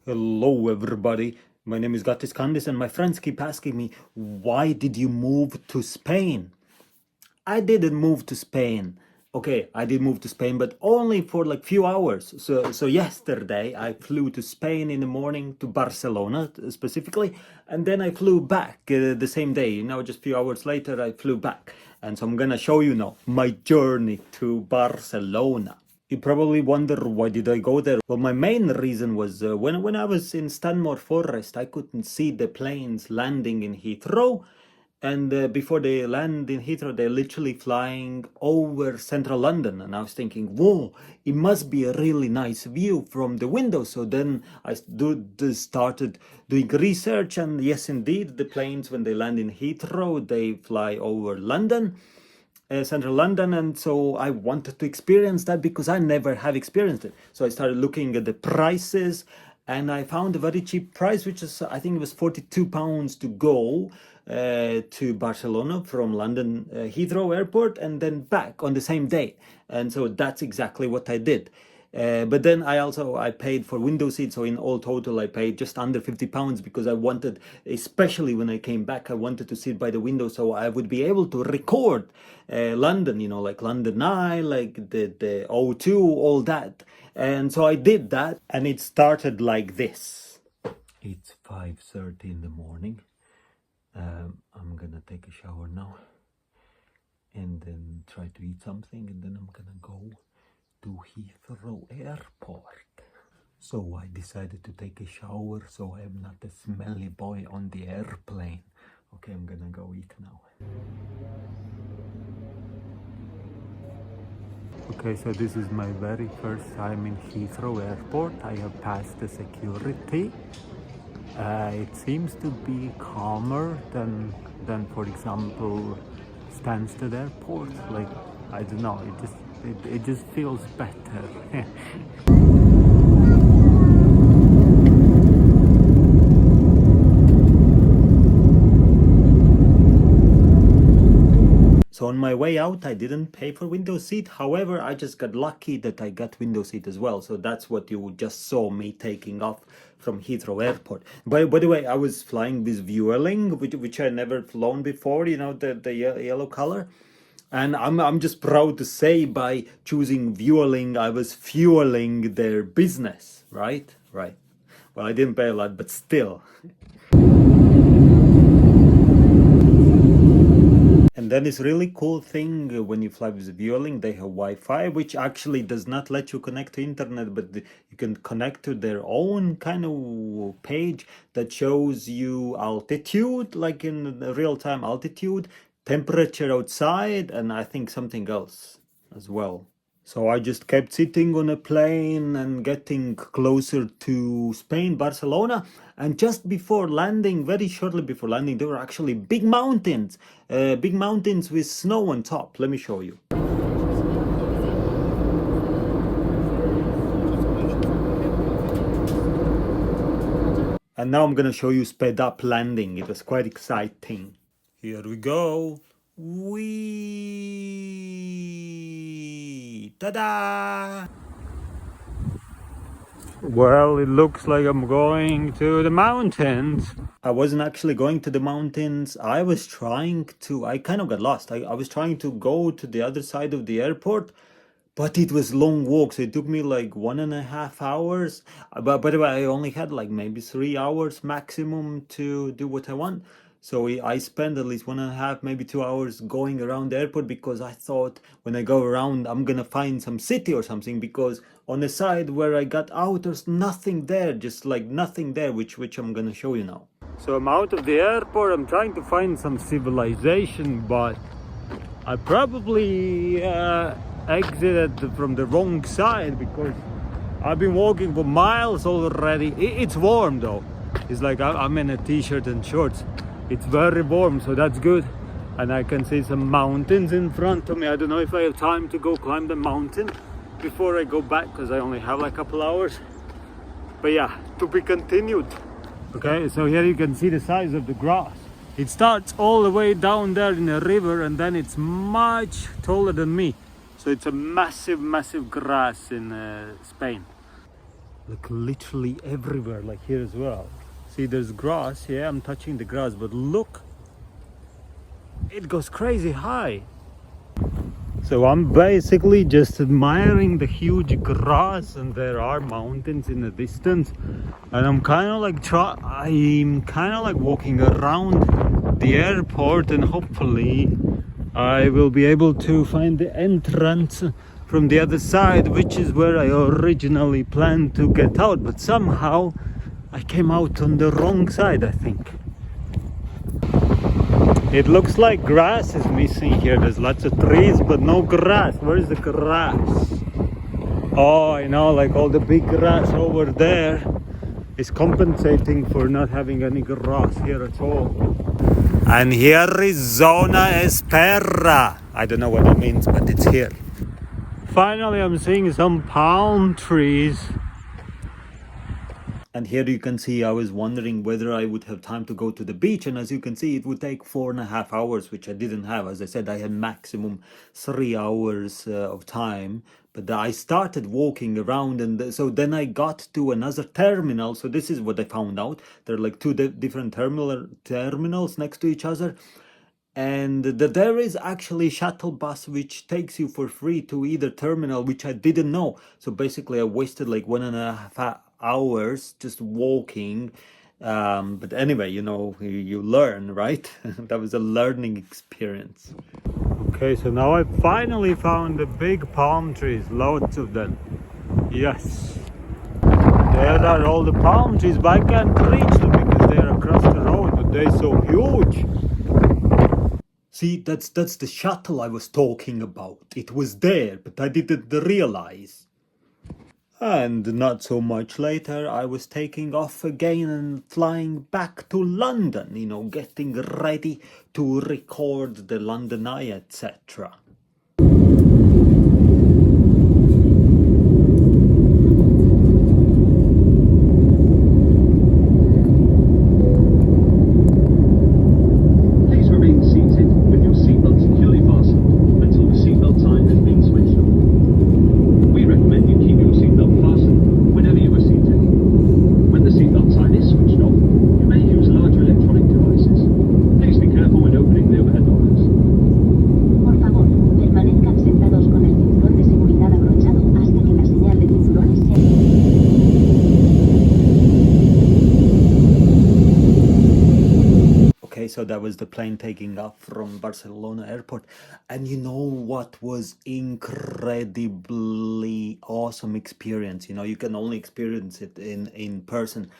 Hello, everybody. My name is Gatis Kandis, and my friends keep asking me, why did you move to Spain? I didn't move to Spain. Okay, I did move to Spain, but only for like few hours. So yesterday I flew to Spain in the morning to Barcelona specifically, and then I flew back the same day. Just a few hours later I flew back, and so I'm gonna show you now my journey to Barcelona. You probably wonder, why did I go there? Well, my main reason was when I was in Stanmore Forest, I couldn't see the planes landing in Heathrow. And before they land in Heathrow, they're literally flying over central London. And I was thinking, whoa, it must be a really nice view from the window. So then started doing research. And yes, indeed, the planes, when they land in Heathrow, they fly over London, central London, and so I wanted to experience that because I never have experienced it. So I started looking at the prices, and I found a very cheap price, which is, I think it was £42 to go to Barcelona from London Heathrow Airport and then back on the same day. And so that's exactly what I did. But then I paid for window seats, so in all total I paid just under £50 because I wanted, especially when I came back, I wanted to sit by the window so I would be able to record London, like London Eye, like the O2, all that. And so I did that, and it started like this. It's 5:30 in the morning. I'm gonna take a shower now and then try to eat something, and then I'm gonna go to Heathrow Airport. So I decided to take a shower so I'm not a smelly boy on the airplane. Okay, I'm gonna go eat now. Okay, so this is my very first time in Heathrow Airport. I have passed the security. It seems to be calmer than for example, Stansted Airport. Like, I don't know, it just feels better. So on my way out, I didn't pay for window seat. However, I just got lucky that I got window seat as well. So that's what you just saw me taking off from Heathrow Airport. By the way, I was flying with Vueling, which I never flown before, the yellow color. And I'm just proud to say, by choosing Vueling, I was fueling their business, right? Right. Well, I didn't pay a lot, but still. And then this really cool thing, when you fly with Vueling, they have Wi-Fi, which actually does not let you connect to internet, but you can connect to their own kind of page that shows you altitude, like in real-time altitude, temperature outside, and I think something else as well. So I just kept sitting on a plane and getting closer to Spain, Barcelona. And just before landing, very shortly before landing, there were actually big mountains with snow on top. Let me show you. And now I'm gonna show you sped up landing. It was quite exciting. Here we go. Whee! Ta-da! Well, it looks like I'm going to the mountains. I wasn't actually going to the mountains. I kind of got lost. I was trying to go to the other side of the airport, but it was long walk. So it took me like 1.5 hours. But by the way, I only had like maybe 3 hours maximum to do what I want. So I spent at least 1.5, maybe 2 hours going around the airport, because I thought when I go around, I'm gonna find some city or something, because on the side where I got out, there's nothing there, just like nothing there, which I'm gonna show you now. So I'm out of the airport. I'm trying to find some civilization, but I probably exited from the wrong side, because I've been walking for miles already. It's warm though. It's like I'm in a t-shirt and shorts. It's very warm, so that's good. And I can see some mountains in front of me. I don't know if I have time to go climb the mountain before I go back, because I only have like a couple hours. But yeah, to be continued. Okay, so here you can see the size of the grass. It starts all the way down there in the river, and then it's much taller than me. So it's a massive grass in Spain. Like literally everywhere, like here as well. See, there's grass. Yeah, I'm touching the grass, but look, it goes crazy high. So I'm basically just admiring the huge grass, and there are mountains in the distance. And I'm kind of like walking around the airport, and hopefully I will be able to find the entrance from the other side, which is where I originally planned to get out. But somehow I came out on the wrong side, I think. It looks like grass is missing here. There's lots of trees, but no grass. Where is the grass? Oh, I know, like all the big grass over there is compensating for not having any grass here at all. And here is Zona Espera. I don't know what it means, but it's here. Finally, I'm seeing some palm trees. And here you can see I was wondering whether I would have time to go to the beach. And as you can see, it would take 4.5 hours, which I didn't have. As I said, I had maximum 3 hours of time. But I started walking around, and so then I got to another terminal. So this is what I found out. There are like two different terminals next to each other. And there is actually shuttle bus which takes you for free to either terminal, which I didn't know. So basically I wasted like 1.5 hours just walking. But anyway, you learn, right? That was a learning experience. Okay, so now I finally found the big palm trees, loads of them. Yes, there are all the palm trees, but I can't reach them because they're across the road, but they're so huge. See, that's the shuttle I was talking about. It was there, but I didn't realize. And not so much later, I was taking off again and flying back to London, getting ready to record the London Eye, etc. So that was the plane taking off from Barcelona airport. And you know what was incredibly awesome experience? You can only experience it in person.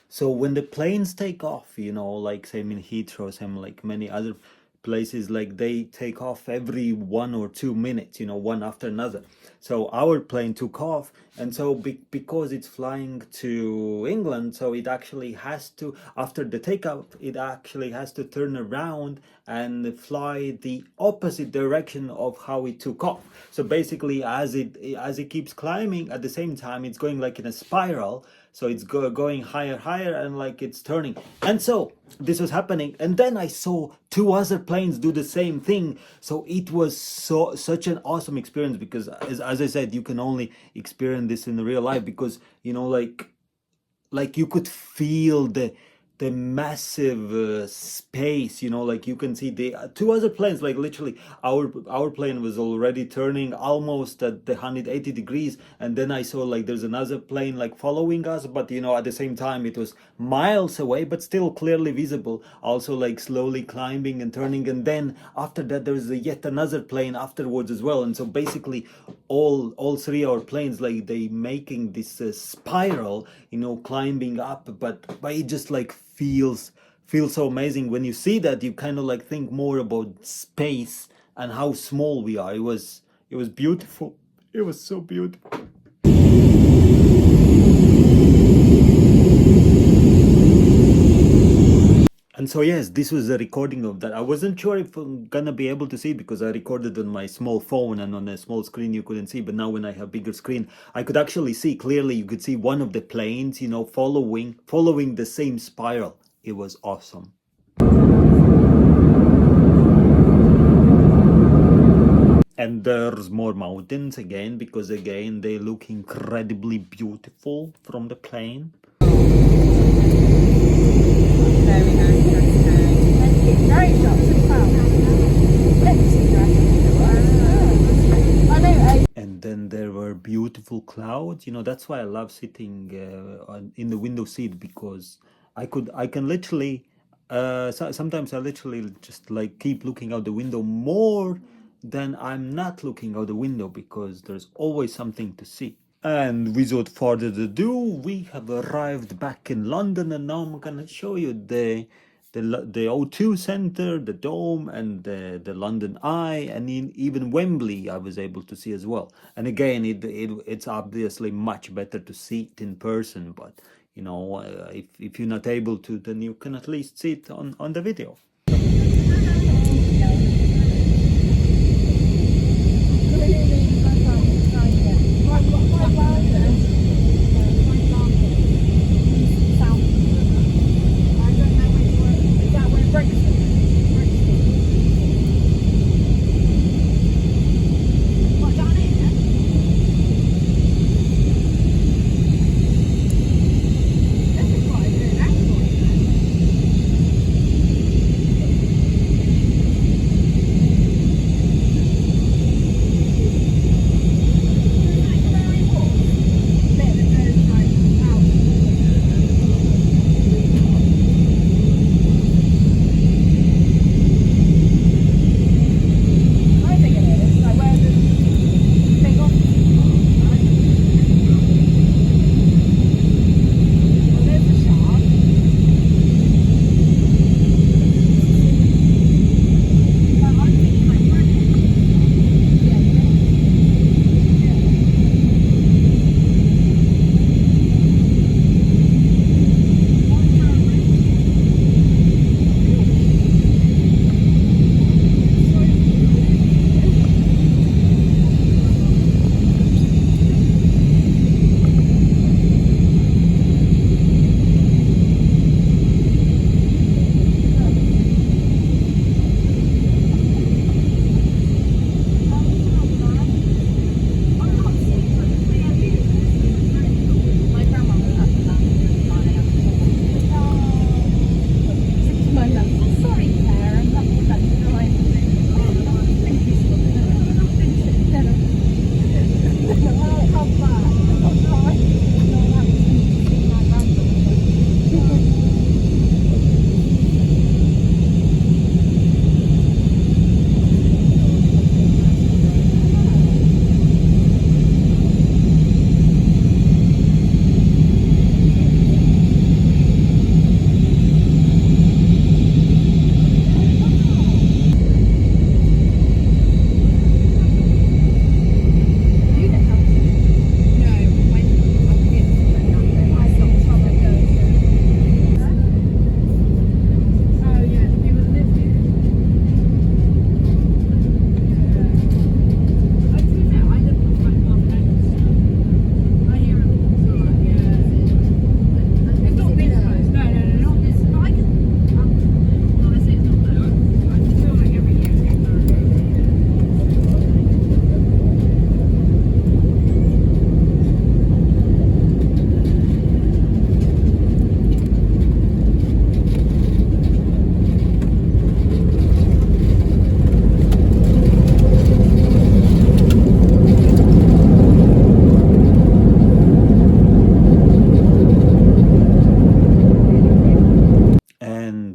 So when the planes take off, like same in Heathrow, same like many other places, like they take off every 1 or 2 minutes, one after another. So our plane took off, and so because it's flying to England, so it actually has to, after the takeoff, it actually has to turn around and fly the opposite direction of how it took off. So basically, as it keeps climbing, at the same time it's going like in a spiral. So it's going higher, and like it's turning. And so this was happening, and then I saw 2 other planes do the same thing. So it was such an awesome experience, because as I said, you can only experience this in real life, because like you could feel the massive space, like you can see the 2 other planes, like literally our plane was already turning almost at the 180 degrees, and then I saw like there's another plane like following us, but at the same time it was miles away, but still clearly visible, also like slowly climbing and turning. And then after that there's yet another plane afterwards as well. And so basically all 3 our planes, like they making this spiral, climbing up, but it just like feels so amazing. When you see that, you kind of like think more about space and how small we are. It was beautiful. It was so beautiful. And so yes, this was a recording of that. I wasn't sure if I'm gonna be able to see it, because I recorded on my small phone, and on a small screen you couldn't see. But now when I have bigger screen, I could actually see clearly. You could see one of the planes, following the same spiral. It was awesome. And there's more mountains again, because again they look incredibly beautiful from the plane. Very nice transparent. Thank you. Very lots of fun. I know. And then there were beautiful clouds. That's why I love sitting in the window seat, because I can literally sometimes I literally just like keep looking out the window more than I'm not looking out the window, because there's always something to see. And without further ado, we have arrived back in London, and now I'm gonna show you the O2 Center, the Dome, and the London Eye, and even Wembley I was able to see as well. And again, it's obviously much better to see it in person, but if you're not able to, then you can at least see it on the video.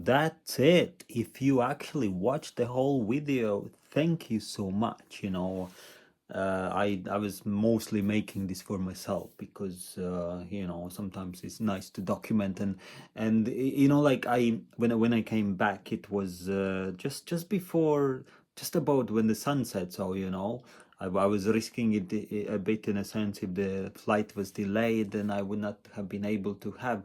That's it. If you actually watched the whole video, thank you so much. I was mostly making this for myself, because sometimes it's nice to document, and like when I came back, it was just before, just about when the sun set. So I was risking it a bit, in a sense. If the flight was delayed, then I would not have been able to have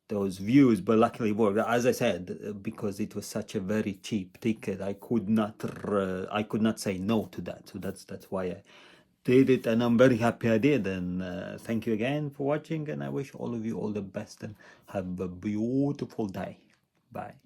those views, but luckily it worked. As I said, because it was such a very cheap ticket, I could not say no to that. So that's why I did it, and I'm very happy I did. And thank you again for watching, and I wish all of you all the best, and have a beautiful day. Bye.